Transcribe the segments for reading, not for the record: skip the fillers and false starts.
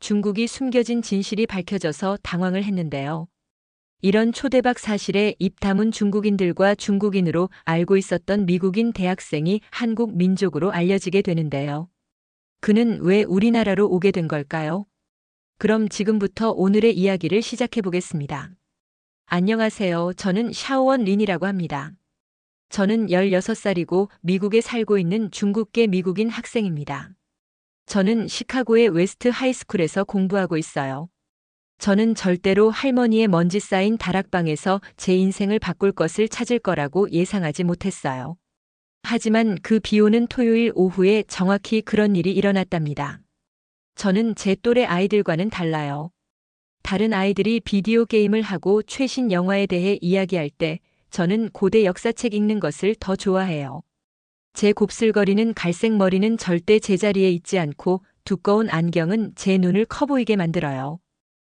중국이 숨겨진 진실이 밝혀져서 당황을 했는데요. 이런 초대박 사실에 입 다문 중국인들과 중국인으로 알고 있었던 미국인 대학생이 한국 민족으로 알려지게 되는데요. 그는 왜 우리나라로 오게 된 걸까요? 그럼 지금부터 오늘의 이야기를 시작해 보겠습니다. 안녕하세요. 저는 샤오원 린이라고 합니다. 저는 16살이고 미국에 살고 있는 중국계 미국인 학생입니다. 저는 시카고의 웨스트 하이스쿨에서 공부하고 있어요. 저는 절대로 할머니의 먼지 쌓인 다락방에서 제 인생을 바꿀 것을 찾을 거라고 예상하지 못했어요. 하지만 그 비 오는 토요일 오후에 정확히 그런 일이 일어났답니다. 저는 제 또래 아이들과는 달라요. 다른 아이들이 비디오 게임을 하고 최신 영화에 대해 이야기할 때 저는 고대 역사책 읽는 것을 더 좋아해요. 제 곱슬거리는 갈색 머리는 절대 제자리에 있지 않고 두꺼운 안경은 제 눈을 커 보이게 만들어요.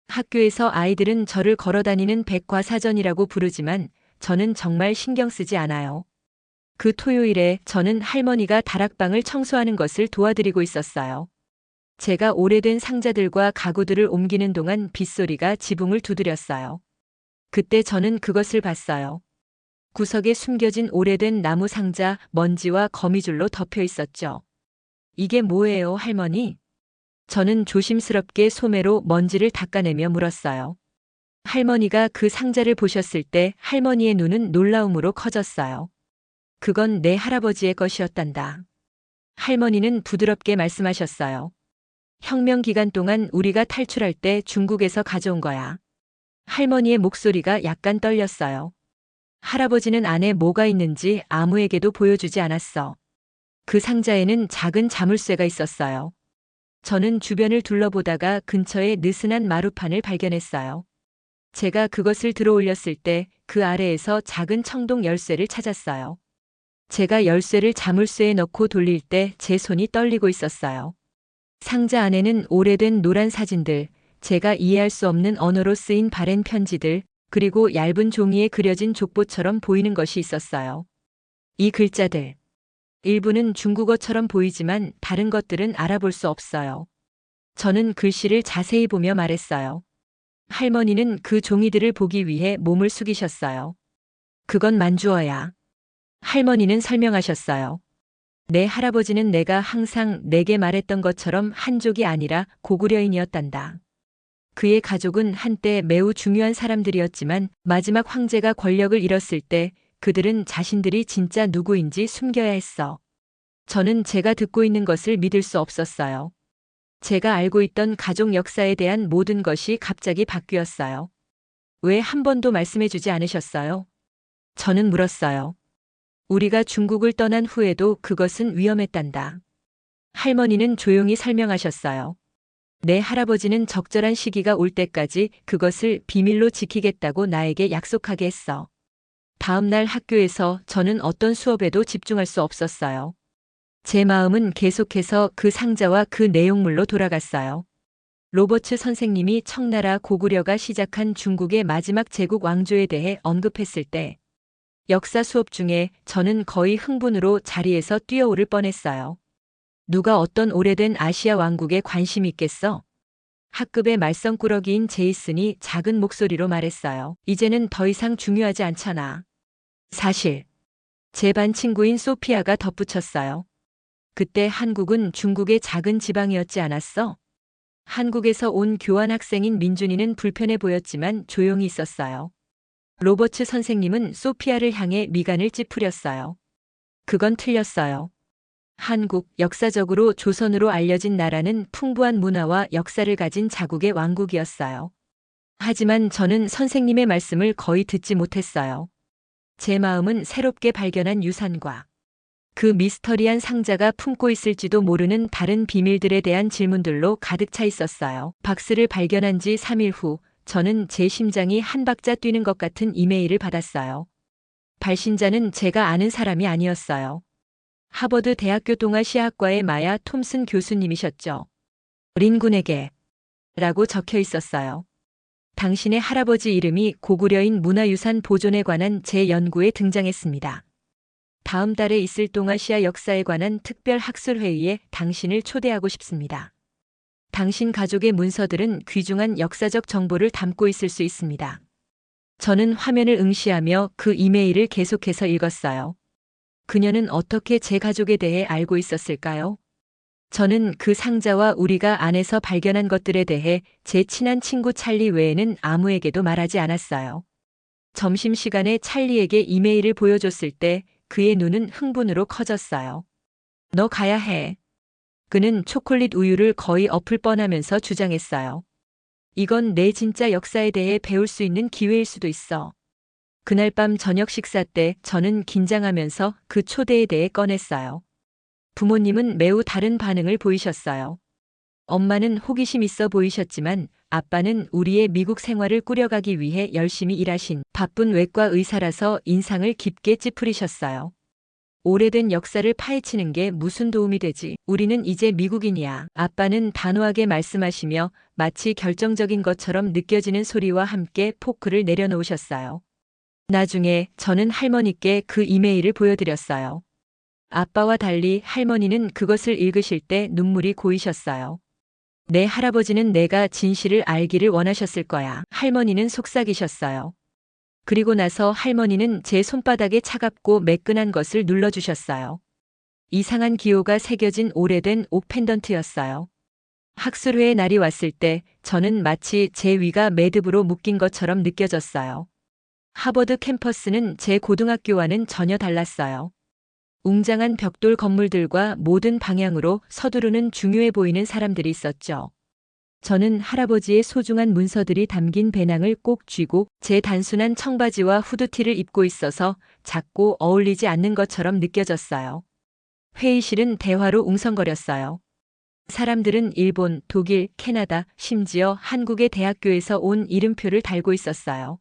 학교에서 아이들은 저를 걸어다니는 백과사전이라고 부르지만 저는 정말 신경 쓰지 않아요. 그 토요일에 저는 할머니가 다락방을 청소하는 것을 도와드리고 있었어요. 제가 오래된 상자들과 가구들을 옮기는 동안 빗소리가 지붕을 두드렸어요. 그때 저는 그것을 봤어요. 구석에 숨겨진 오래된 나무 상자, 먼지와 거미줄로 덮여 있었죠. 이게 뭐예요, 할머니? 저는 조심스럽게 소매로 먼지를 닦아내며 물었어요. 할머니가 그 상자를 보셨을 때 할머니의 눈은 놀라움으로 커졌어요. 그건 내 할아버지의 것이었단다. 할머니는 부드럽게 말씀하셨어요. 혁명 기간 동안 우리가 탈출할 때 중국에서 가져온 거야. 할머니의 목소리가 약간 떨렸어요. 할아버지는 안에 뭐가 있는지 아무에게도 보여주지 않았어. 그 상자에는 작은 자물쇠가 있었어요. 저는 주변을 둘러보다가 근처에 느슨한 마루판을 발견했어요. 제가 그것을 들어 올렸을 때 그 아래에서 작은 청동 열쇠를 찾았어요. 제가 열쇠를 자물쇠에 넣고 돌릴 때 제 손이 떨리고 있었어요. 상자 안에는 오래된 노란 사진들, 제가 이해할 수 없는 언어로 쓰인 바랜 편지들, 그리고 얇은 종이에 그려진 족보처럼 보이는 것이 있었어요. 이 글자들. 일부는 중국어처럼 보이지만 다른 것들은 알아볼 수 없어요. 저는 글씨를 자세히 보며 말했어요. 할머니는 그 종이들을 보기 위해 몸을 숙이셨어요. 그건 만주어야. 할머니는 설명하셨어요. 내 할아버지는 내가 항상 내게 말했던 것처럼 한족이 아니라 고구려인이었단다. 그의 가족은 한때 매우 중요한 사람들이었지만 마지막 황제가 권력을 잃었을 때 그들은 자신들이 진짜 누구인지 숨겨야 했어. 저는 제가 듣고 있는 것을 믿을 수 없었어요. 제가 알고 있던 가족 역사에 대한 모든 것이 갑자기 바뀌었어요. 왜 한 번도 말씀해 주지 않으셨어요? 저는 물었어요. 우리가 중국을 떠난 후에도 그것은 위험했단다. 할머니는 조용히 설명하셨어요. 내 할아버지는 적절한 시기가 올 때까지 그것을 비밀로 지키겠다고 나에게 약속하게 했어. 다음 날 학교에서 저는 어떤 수업에도 집중할 수 없었어요. 제 마음은 계속해서 그 상자와 그 내용물로 돌아갔어요. 로버츠 선생님이 청나라 고구려가 시작한 중국의 마지막 제국 왕조에 대해 언급했을 때 역사 수업 중에 저는 거의 흥분으로 자리에서 뛰어오를 뻔했어요. 누가 어떤 오래된 아시아 왕국에 관심이 있겠어? 학급의 말썽꾸러기인 제이슨이 작은 목소리로 말했어요. 이제는 더 이상 중요하지 않잖아. 사실. 제 반 친구인 소피아가 덧붙였어요. 그때 한국은 중국의 작은 지방이었지 않았어? 한국에서 온 교환 학생인 민준이는 불편해 보였지만 조용히 있었어요. 로버츠 선생님은 소피아를 향해 미간을 찌푸렸어요. 그건 틀렸어요. 한국, 역사적으로 조선으로 알려진 나라는 풍부한 문화와 역사를 가진 자국의 왕국이었어요. 하지만 저는 선생님의 말씀을 거의 듣지 못했어요. 제 마음은 새롭게 발견한 유산과 그 미스터리한 상자가 품고 있을지도 모르는 다른 비밀들에 대한 질문들로 가득 차 있었어요. 박스를 발견한 지 3일 후, 저는 제 심장이 한 박자 뛰는 것 같은 이메일을 받았어요. 발신자는 제가 아는 사람이 아니었어요. 하버드 대학교 동아시아학과의 마야 톰슨 교수님이셨죠. 린 군에게 라고 적혀 있었어요. 당신의 할아버지 이름이 고구려인 문화유산 보존에 관한 제 연구에 등장했습니다. 다음 달에 있을 동아시아 역사에 관한 특별 학술회의에 당신을 초대하고 싶습니다. 당신 가족의 문서들은 귀중한 역사적 정보를 담고 있을 수 있습니다. 저는 화면을 응시하며 그 이메일을 계속해서 읽었어요. 그녀는 어떻게 제 가족에 대해 알고 있었을까요? 저는 그 상자와 우리가 안에서 발견한 것들에 대해 제 친한 친구 찰리 외에는 아무에게도 말하지 않았어요. 점심시간에 찰리에게 이메일을 보여줬을 때 그의 눈은 흥분으로 커졌어요. 너 가야 해. 그는 초콜릿 우유를 거의 엎을 뻔하면서 주장했어요. 이건 내 진짜 역사에 대해 배울 수 있는 기회일 수도 있어. 그날 밤 저녁 식사 때 저는 긴장하면서 그 초대에 대해 꺼냈어요. 부모님은 매우 다른 반응을 보이셨어요. 엄마는 호기심 있어 보이셨지만 아빠는 우리의 미국 생활을 꾸려가기 위해 열심히 일하신 바쁜 외과 의사라서 인상을 깊게 찌푸리셨어요. 오래된 역사를 파헤치는 게 무슨 도움이 되지? 우리는 이제 미국인이야. 아빠는 단호하게 말씀하시며 마치 결정적인 것처럼 느껴지는 소리와 함께 포크를 내려놓으셨어요. 나중에 저는 할머니께 그 이메일을 보여드렸어요. 아빠와 달리 할머니는 그것을 읽으실 때 눈물이 고이셨어요. 내 할아버지는 내가 진실을 알기를 원하셨을 거야. 할머니는 속삭이셨어요. 그리고 나서 할머니는 제 손바닥에 차갑고 매끈한 것을 눌러주셨어요. 이상한 기호가 새겨진 오래된 옥 펜던트였어요. 학술회의 날이 왔을 때 저는 마치 제 위가 매듭으로 묶인 것처럼 느껴졌어요. 하버드 캠퍼스는 제 고등학교와는 전혀 달랐어요. 웅장한 벽돌 건물들과 모든 방향으로 서두르는 중요해 보이는 사람들이 있었죠. 저는 할아버지의 소중한 문서들이 담긴 배낭을 꼭 쥐고 제 단순한 청바지와 후드티를 입고 있어서 작고 어울리지 않는 것처럼 느껴졌어요. 회의실은 대화로 웅성거렸어요. 사람들은 일본, 독일, 캐나다, 심지어 한국의 대학교에서 온 이름표를 달고 있었어요.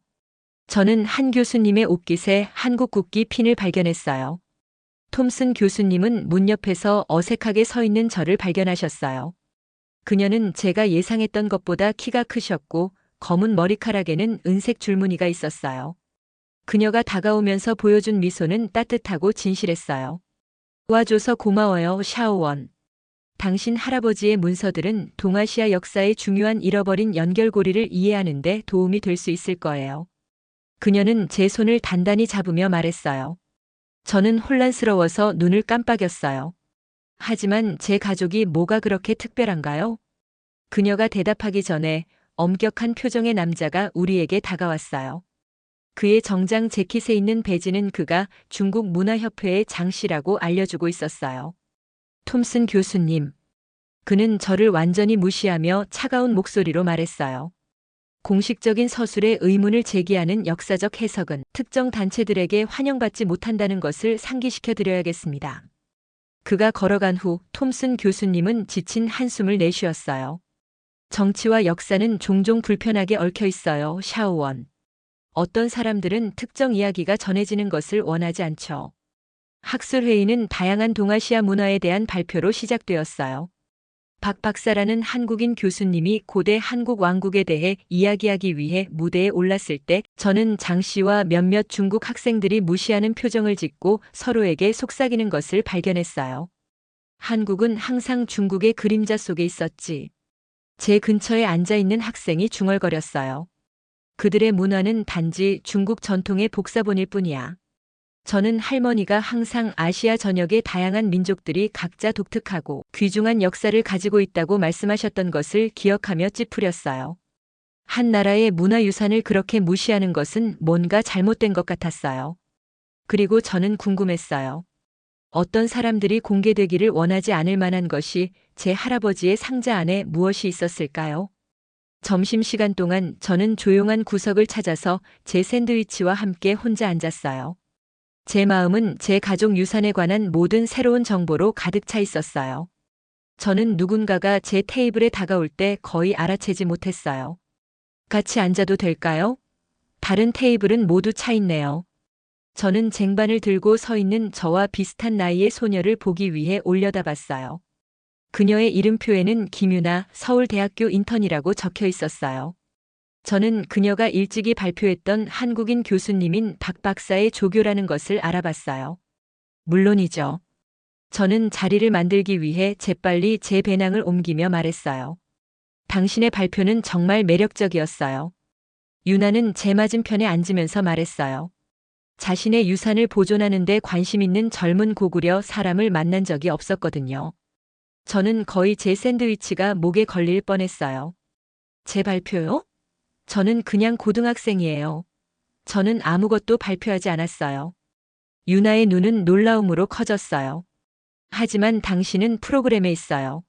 저는 한 교수님의 옷깃에 한국 국기 핀을 발견했어요. 톰슨 교수님은 문 옆에서 어색하게 서 있는 저를 발견하셨어요. 그녀는 제가 예상했던 것보다 키가 크셨고 검은 머리카락에는 은색 줄무늬가 있었어요. 그녀가 다가오면서 보여준 미소는 따뜻하고 진실했어요. 도와줘서 고마워요, 샤오원. 당신 할아버지의 문서들은 동아시아 역사의 중요한 잃어버린 연결고리를 이해하는 데 도움이 될 수 있을 거예요. 그녀는 제 손을 단단히 잡으며 말했어요. 저는 혼란스러워서 눈을 깜빡였어요. 하지만 제 가족이 뭐가 그렇게 특별한가요? 그녀가 대답하기 전에 엄격한 표정의 남자가 우리에게 다가왔어요. 그의 정장 재킷에 있는 배지는 그가 중국 문화협회의 장씨라고 알려주고 있었어요. 톰슨 교수님. 그는 저를 완전히 무시하며 차가운 목소리로 말했어요. 공식적인 서술에 의문을 제기하는 역사적 해석은 특정 단체들에게 환영받지 못한다는 것을 상기시켜 드려야겠습니다. 그가 걸어간 후 톰슨 교수님은 지친 한숨을 내쉬었어요. 정치와 역사는 종종 불편하게 얽혀 있어요, 샤오원. 어떤 사람들은 특정 이야기가 전해지는 것을 원하지 않죠. 학술회의는 다양한 동아시아 문화에 대한 발표로 시작되었어요. 박 박사라는 한국인 교수님이 고대 한국 왕국에 대해 이야기하기 위해 무대에 올랐을 때 저는 장 씨와 몇몇 중국 학생들이 무시하는 표정을 짓고 서로에게 속삭이는 것을 발견했어요. 한국은 항상 중국의 그림자 속에 있었지. 제 근처에 앉아있는 학생이 중얼거렸어요. 그들의 문화는 단지 중국 전통의 복사본일 뿐이야. 저는 할머니가 항상 아시아 전역의 다양한 민족들이 각자 독특하고 귀중한 역사를 가지고 있다고 말씀하셨던 것을 기억하며 찌푸렸어요. 한 나라의 문화유산을 그렇게 무시하는 것은 뭔가 잘못된 것 같았어요. 그리고 저는 궁금했어요. 어떤 사람들이 공개되기를 원하지 않을 만한 것이 제 할아버지의 상자 안에 무엇이 있었을까요? 점심시간 동안 저는 조용한 구석을 찾아서 제 샌드위치와 함께 혼자 앉았어요. 제 마음은 제 가족 유산에 관한 모든 새로운 정보로 가득 차 있었어요. 저는 누군가가 제 테이블에 다가올 때 거의 알아채지 못했어요. 같이 앉아도 될까요? 다른 테이블은 모두 차 있네요. 저는 쟁반을 들고 서 있는 저와 비슷한 나이의 소녀를 보기 위해 올려다봤어요. 그녀의 이름표에는 김유나 서울대학교 인턴이라고 적혀 있었어요. 저는 그녀가 일찍이 발표했던 한국인 교수님인 박 박사의 조교라는 것을 알아봤어요. 물론이죠. 저는 자리를 만들기 위해 재빨리 제 배낭을 옮기며 말했어요. 당신의 발표는 정말 매력적이었어요. 유나는 제 맞은편에 앉으면서 말했어요. 자신의 유산을 보존하는 데 관심 있는 젊은 고구려 사람을 만난 적이 없었거든요. 저는 거의 제 샌드위치가 목에 걸릴 뻔했어요. 제 발표요? 저는 그냥 고등학생이에요. 저는 아무것도 발표하지 않았어요. 유나의 눈은 놀라움으로 커졌어요. 하지만 당신은 프로그램에 있어요.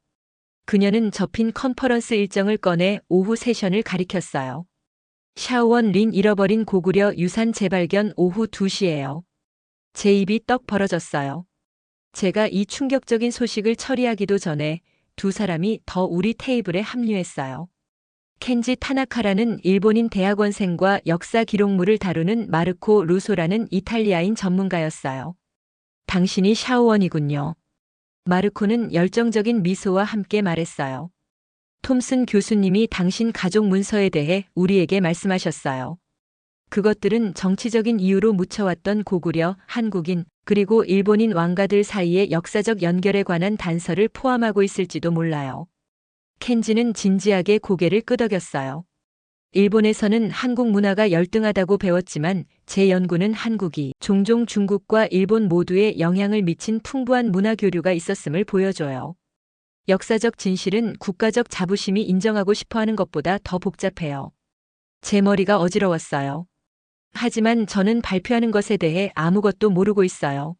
그녀는 접힌 컨퍼런스 일정을 꺼내 오후 세션을 가리켰어요. 샤오원 린 잃어버린 고구려 유산 재발견 오후 2시예요. 제 입이 떡 벌어졌어요. 제가 이 충격적인 소식을 처리하기도 전에 두 사람이 더 우리 테이블에 합류했어요. 켄지 타나카라는 일본인 대학원생과 역사 기록물을 다루는 마르코 루소라는 이탈리아인 전문가였어요. 당신이 샤오원이군요. 마르코는 열정적인 미소와 함께 말했어요. 톰슨 교수님이 당신 가족 문서에 대해 우리에게 말씀하셨어요. 그것들은 정치적인 이유로 묻혀왔던 고구려, 한국인, 그리고 일본인 왕가들 사이의 역사적 연결에 관한 단서를 포함하고 있을지도 몰라요. 켄지는 진지하게 고개를 끄덕였어요. 일본에서는 한국 문화가 열등하다고 배웠지만 제 연구는 한국이 종종 중국과 일본 모두에 영향을 미친 풍부한 문화 교류가 있었음을 보여줘요. 역사적 진실은 국가적 자부심이 인정하고 싶어하는 것보다 더 복잡해요. 제 머리가 어지러웠어요. 하지만 저는 발표하는 것에 대해 아무것도 모르고 있어요.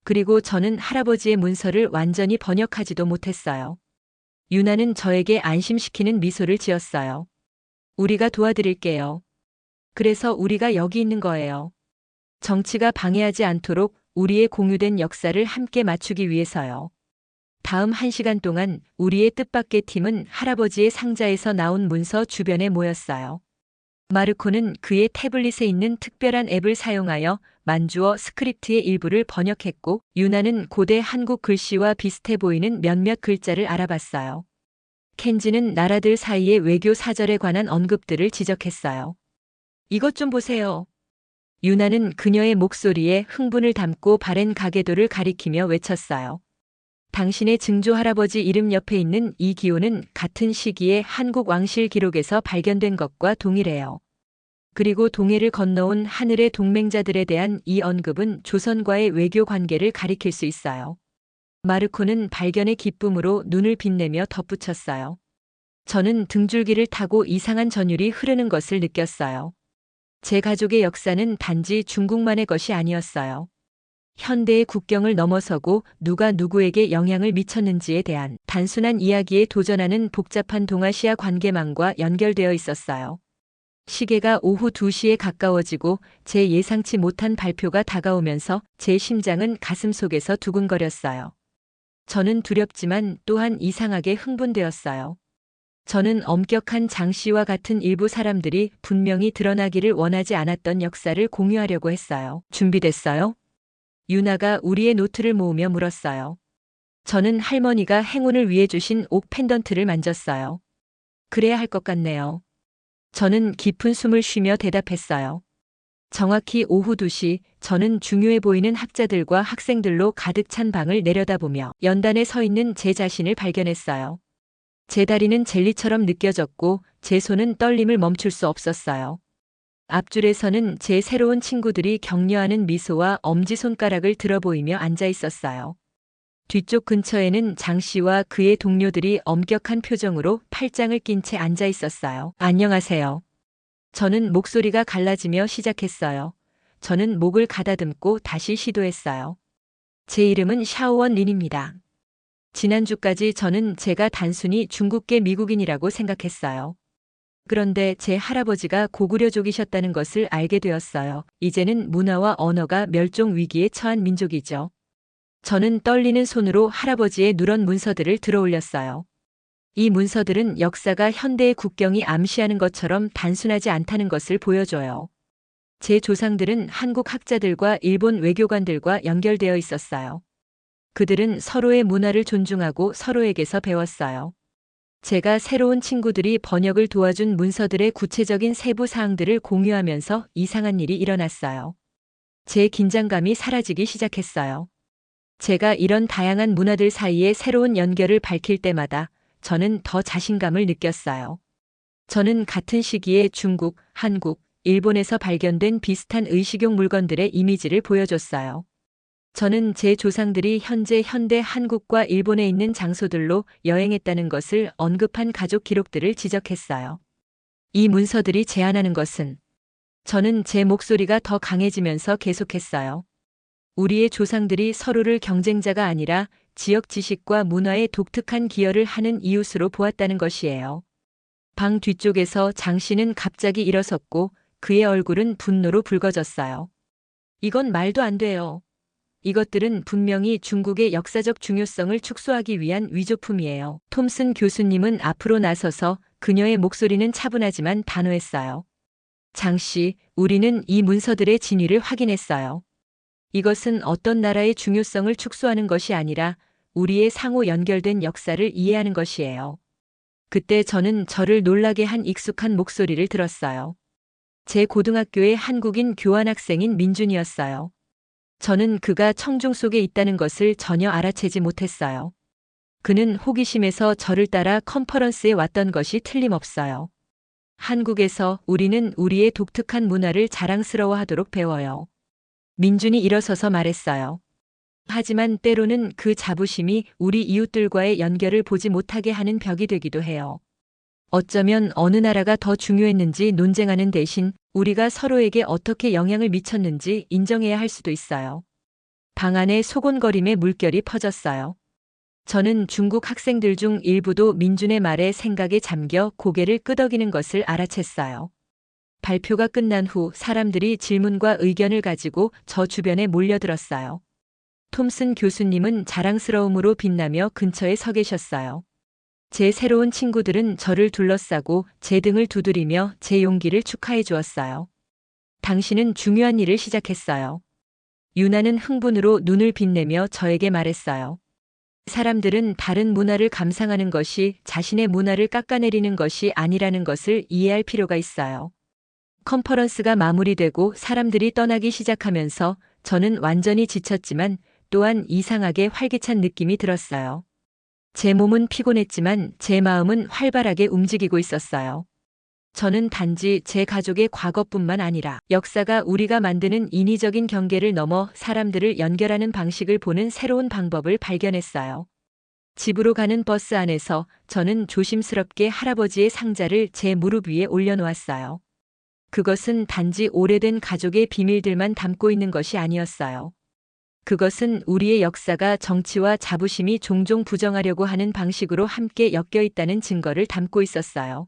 그리고 저는 할아버지의 문서를 완전히 번역하지도 못했어요. 유나는 저에게 안심시키는 미소를 지었어요. 우리가 도와드릴게요. 그래서 우리가 여기 있는 거예요. 정치가 방해하지 않도록 우리의 공유된 역사를 함께 맞추기 위해서요. 다음 1시간 동안 우리의 뜻밖의 팀은 할아버지의 상자에서 나온 문서 주변에 모였어요. 마르코는 그의 태블릿에 있는 특별한 앱을 사용하여 만주어 스크립트의 일부를 번역했고, 유나는 고대 한국 글씨와 비슷해 보이는 몇몇 글자를 알아봤어요. 켄지는 나라들 사이의 외교 사절에 관한 언급들을 지적했어요. 이것 좀 보세요. 유나는 그녀의 목소리에 흥분을 담고 바랜 가계도를 가리키며 외쳤어요. 당신의 증조 할아버지 이름 옆에 있는 이 기호는 같은 시기에 한국 왕실 기록에서 발견된 것과 동일해요. 그리고 동해를 건너온 하늘의 동맹자들에 대한 이 언급은 조선과의 외교 관계를 가리킬 수 있어요. 마르코는 발견의 기쁨으로 눈을 빛내며 덧붙였어요. 저는 등줄기를 타고 이상한 전율이 흐르는 것을 느꼈어요. 제 가족의 역사는 단지 중국만의 것이 아니었어요. 현대의 국경을 넘어서고 누가 누구에게 영향을 미쳤는지에 대한 단순한 이야기에 도전하는 복잡한 동아시아 관계망과 연결되어 있었어요. 시계가 오후 2시에 가까워지고 제 예상치 못한 발표가 다가오면서 제 심장은 가슴속에서 두근거렸어요. 저는 두렵지만 또한 이상하게 흥분되었어요. 저는 엄격한 장 씨와 같은 일부 사람들이 분명히 드러나기를 원하지 않았던 역사를 공유하려고 했어요. 준비됐어요? 유나가 우리의 노트를 모으며 물었어요. 저는 할머니가 행운을 위해 주신 옥 펜던트를 만졌어요. 그래야 할 것 같네요. 저는 깊은 숨을 쉬며 대답했어요. 정확히 오후 2시, 저는 중요해 보이는 학자들과 학생들로 가득 찬 방을 내려다보며 연단에 서 있는 제 자신을 발견했어요. 제 다리는 젤리처럼 느껴졌고 제 손은 떨림을 멈출 수 없었어요. 앞줄에서는 제 새로운 친구들이 격려하는 미소와 엄지손가락을 들어 보이며 앉아 있었어요. 뒤쪽 근처에는 장 씨와 그의 동료들이 엄격한 표정으로 팔짱을 낀 채 앉아 있었어요. 안녕하세요. 저는 목소리가 갈라지며 시작했어요. 저는 목을 가다듬고 다시 시도했어요. 제 이름은 샤오원 린입니다. 지난주까지 저는 제가 단순히 중국계 미국인이라고 생각했어요. 그런데 제 할아버지가 고구려족이셨다는 것을 알게 되었어요. 이제는 문화와 언어가 멸종 위기에 처한 민족이죠. 저는 떨리는 손으로 할아버지의 누런 문서들을 들어올렸어요. 이 문서들은 역사가 현대의 국경이 암시하는 것처럼 단순하지 않다는 것을 보여줘요. 제 조상들은 한국 학자들과 일본 외교관들과 연결되어 있었어요. 그들은 서로의 문화를 존중하고 서로에게서 배웠어요. 제가 새로운 친구들이 번역을 도와준 문서들의 구체적인 세부 사항들을 공유하면서 이상한 일이 일어났어요. 제 긴장감이 사라지기 시작했어요. 제가 이런 다양한 문화들 사이의 새로운 연결을 밝힐 때마다 저는 더 자신감을 느꼈어요. 저는 같은 시기에 중국, 한국, 일본에서 발견된 비슷한 의식용 물건들의 이미지를 보여줬어요. 저는 제 조상들이 현재 현대 한국과 일본에 있는 장소들로 여행했다는 것을 언급한 가족 기록들을 지적했어요. 이 문서들이 제안하는 것은 저는 제 목소리가 더 강해지면서 계속했어요. 우리의 조상들이 서로를 경쟁자가 아니라 지역 지식과 문화에 독특한 기여를 하는 이웃으로 보았다는 것이에요. 방 뒤쪽에서 장 씨는 갑자기 일어섰고 그의 얼굴은 분노로 붉어졌어요. 이건 말도 안 돼요. 이것들은 분명히 중국의 역사적 중요성을 축소하기 위한 위조품이에요. 톰슨 교수님은 앞으로 나서서 그녀의 목소리는 차분하지만 단호했어요. 장 씨, 우리는 이 문서들의 진위를 확인했어요. 이것은 어떤 나라의 중요성을 축소하는 것이 아니라 우리의 상호 연결된 역사를 이해하는 것이에요. 그때 저는 저를 놀라게 한 익숙한 목소리를 들었어요. 제 고등학교의 한국인 교환학생인 민준이었어요. 저는 그가 청중 속에 있다는 것을 전혀 알아채지 못했어요. 그는 호기심에서 저를 따라 컨퍼런스에 왔던 것이 틀림없어요. 한국에서 우리는 우리의 독특한 문화를 자랑스러워하도록 배워요. 민준이 일어서서 말했어요. 하지만 때로는 그 자부심이 우리 이웃들과의 연결을 보지 못하게 하는 벽이 되기도 해요. 어쩌면 어느 나라가 더 중요했는지 논쟁하는 대신 우리가 서로에게 어떻게 영향을 미쳤는지 인정해야 할 수도 있어요. 방 안에 소곤거림의 물결이 퍼졌어요. 저는 중국 학생들 중 일부도 민준의 말에 생각에 잠겨 고개를 끄덕이는 것을 알아챘어요. 발표가 끝난 후 사람들이 질문과 의견을 가지고 저 주변에 몰려들었어요. 톰슨 교수님은 자랑스러움으로 빛나며 근처에 서 계셨어요. 제 새로운 친구들은 저를 둘러싸고 제 등을 두드리며 제 용기를 축하해 주었어요. 당신은 중요한 일을 시작했어요. 유나는 흥분으로 눈을 빛내며 저에게 말했어요. 사람들은 다른 문화를 감상하는 것이 자신의 문화를 깎아내리는 것이 아니라는 것을 이해할 필요가 있어요. 컨퍼런스가 마무리되고 사람들이 떠나기 시작하면서 저는 완전히 지쳤지만 또한 이상하게 활기찬 느낌이 들었어요. 제 몸은 피곤했지만 제 마음은 활발하게 움직이고 있었어요. 저는 단지 제 가족의 과거뿐만 아니라 역사가 우리가 만드는 인위적인 경계를 넘어 사람들을 연결하는 방식을 보는 새로운 방법을 발견했어요. 집으로 가는 버스 안에서 저는 조심스럽게 할아버지의 상자를 제 무릎 위에 올려놓았어요. 그것은 단지 오래된 가족의 비밀들만 담고 있는 것이 아니었어요. 그것은 우리의 역사가 정치와 자부심이 종종 부정하려고 하는 방식으로 함께 엮여 있다는 증거를 담고 있었어요.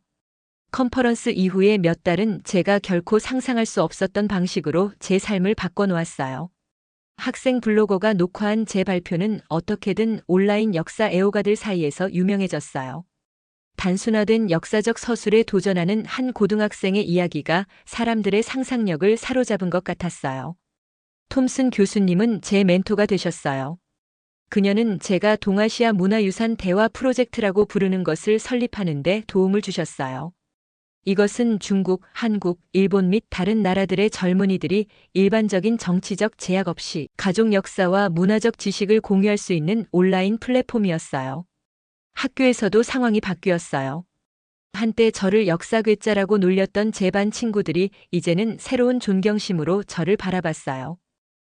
컨퍼런스 이후의 몇 달은 제가 결코 상상할 수 없었던 방식으로 제 삶을 바꿔놓았어요. 학생 블로거가 녹화한 제 발표는 어떻게든 온라인 역사 애호가들 사이에서 유명해졌어요. 단순화된 역사적 서술에 도전하는 한 고등학생의 이야기가 사람들의 상상력을 사로잡은 것 같았어요. 톰슨 교수님은 제 멘토가 되셨어요. 그녀는 제가 동아시아 문화유산 대화 프로젝트라고 부르는 것을 설립하는 데 도움을 주셨어요. 이것은 중국, 한국, 일본 및 다른 나라들의 젊은이들이 일반적인 정치적 제약 없이 가족 역사와 문화적 지식을 공유할 수 있는 온라인 플랫폼이었어요. 학교에서도 상황이 바뀌었어요. 한때 저를 역사괴짜라고 놀렸던 제 반 친구들이 이제는 새로운 존경심으로 저를 바라봤어요.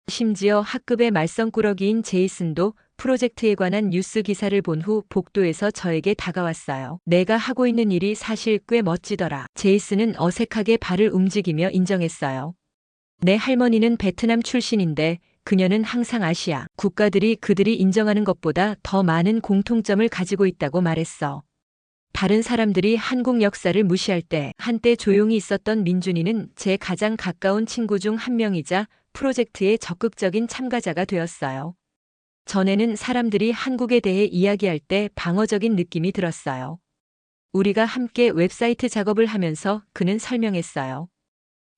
심지어 학급의 말썽꾸러기인 제이슨도 프로젝트에 관한 뉴스 기사를 본 후 복도에서 저에게 다가왔어요. 내가 하고 있는 일이 사실 꽤 멋지더라. 제이슨은 어색하게 발을 움직이며 인정했어요. 내 할머니는 베트남 출신인데 그녀는 항상 아시아 국가들이 그들이 인정하는 것보다 더 많은 공통점을 가지고 있다고 말했어. 다른 사람들이 한국 역사를 무시할 때 한때 조용히 있었던 민준이는 제 가장 가까운 친구 중 한 명이자 프로젝트의 적극적인 참가자가 되었어요. 전에는 사람들이 한국에 대해 이야기할 때 방어적인 느낌이 들었어요. 우리가 함께 웹사이트 작업을 하면서 그는 설명했어요.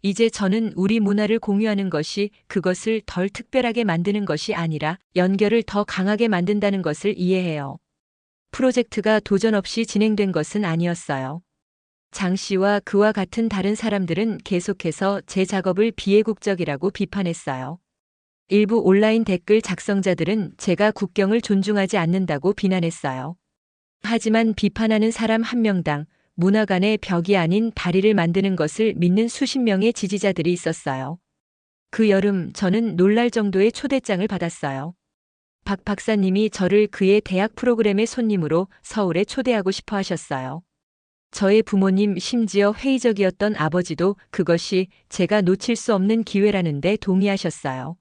이제 저는 우리 문화를 공유하는 것이 그것을 덜 특별하게 만드는 것이 아니라 연결을 더 강하게 만든다는 것을 이해해요. 프로젝트가 도전 없이 진행된 것은 아니었어요. 장 씨와 그와 같은 다른 사람들은 계속해서 제 작업을 비애국적이라고 비판했어요. 일부 온라인 댓글 작성자들은 제가 국경을 존중하지 않는다고 비난했어요. 하지만 비판하는 사람 한 명당 문화 간의 벽이 아닌 다리를 만드는 것을 믿는 수십 명의 지지자들이 있었어요. 그 여름 저는 놀랄 정도의 초대장을 받았어요. 박 박사님이 저를 그의 대학 프로그램의 손님으로 서울에 초대하고 싶어 하셨어요. 저의 부모님, 심지어 회의적이었던 아버지도 그것이 제가 놓칠 수 없는 기회라는데 동의하셨어요.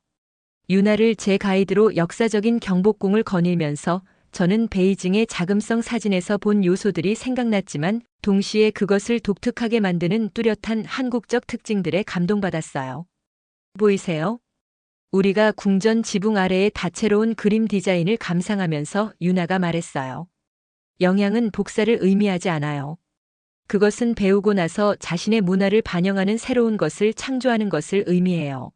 윤하를 제 가이드로 역사적인 경복궁을 거닐면서 저는 베이징의 자금성 사진에서 본 요소들이 생각났지만 동시에 그것을 독특하게 만드는 뚜렷한 한국적 특징들에 감동받았어요. 보이세요? 우리가 궁전 지붕 아래의 다채로운 그림 디자인을 감상하면서 윤하가 말했어요. 영향은 복사를 의미하지 않아요. 그것은 배우고 나서 자신의 문화를 반영하는 새로운 것을 창조하는 것을 의미해요.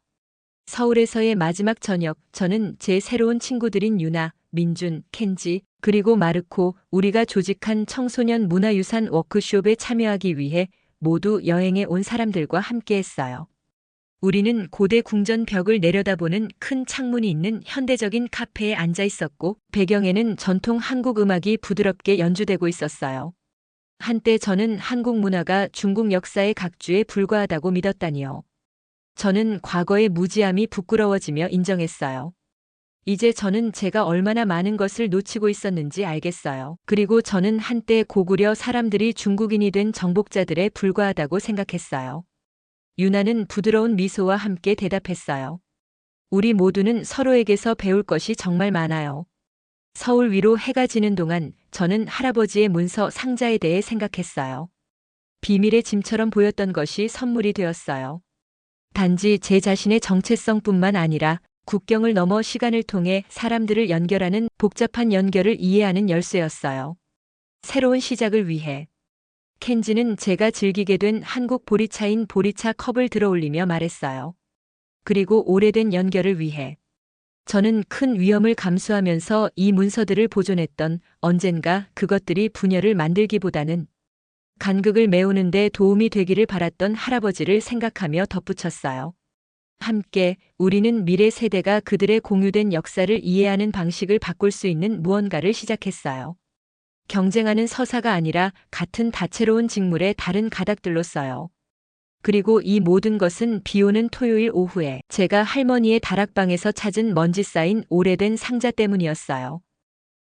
서울에서의 마지막 저녁, 저는 제 새로운 친구들인 유나, 민준, 켄지, 그리고 마르코, 우리가 조직한 청소년 문화유산 워크숍에 참여하기 위해 모두 여행에 온 사람들과 함께했어요. 우리는 고대 궁전 벽을 내려다보는 큰 창문이 있는 현대적인 카페에 앉아 있었고, 배경에는 전통 한국 음악이 부드럽게 연주되고 있었어요. 한때 저는 한국 문화가 중국 역사의 각주에 불과하다고 믿었다니요. 저는 과거의 무지함이 부끄러워지며 인정했어요. 이제 저는 제가 얼마나 많은 것을 놓치고 있었는지 알겠어요. 그리고 저는 한때 고구려 사람들이 중국인이 된 정복자들에 불과하다고 생각했어요. 유나는 부드러운 미소와 함께 대답했어요. 우리 모두는 서로에게서 배울 것이 정말 많아요. 서울 위로 해가 지는 동안 저는 할아버지의 문서 상자에 대해 생각했어요. 비밀의 짐처럼 보였던 것이 선물이 되었어요. 단지 제 자신의 정체성뿐만 아니라 국경을 넘어 시간을 통해 사람들을 연결하는 복잡한 연결을 이해하는 열쇠였어요. 새로운 시작을 위해. 켄지는 제가 즐기게 된 한국 보리차인 보리차 컵을 들어올리며 말했어요. 그리고 오래된 연결을 위해. 저는 큰 위험을 감수하면서 이 문서들을 보존했던 언젠가 그것들이 분열을 만들기보다는 간극을 메우는 데 도움이 되기를 바랐던 할아버지를 생각하며 덧붙였어요. 함께 우리는 미래 세대가 그들의 공유된 역사를 이해하는 방식을 바꿀 수 있는 무언가를 시작했어요. 경쟁하는 서사가 아니라 같은 다채로운 직물의 다른 가닥들로 써요. 그리고 이 모든 것은 비오는 토요일 오후에 제가 할머니의 다락방에서 찾은 먼지 쌓인 오래된 상자 때문이었어요.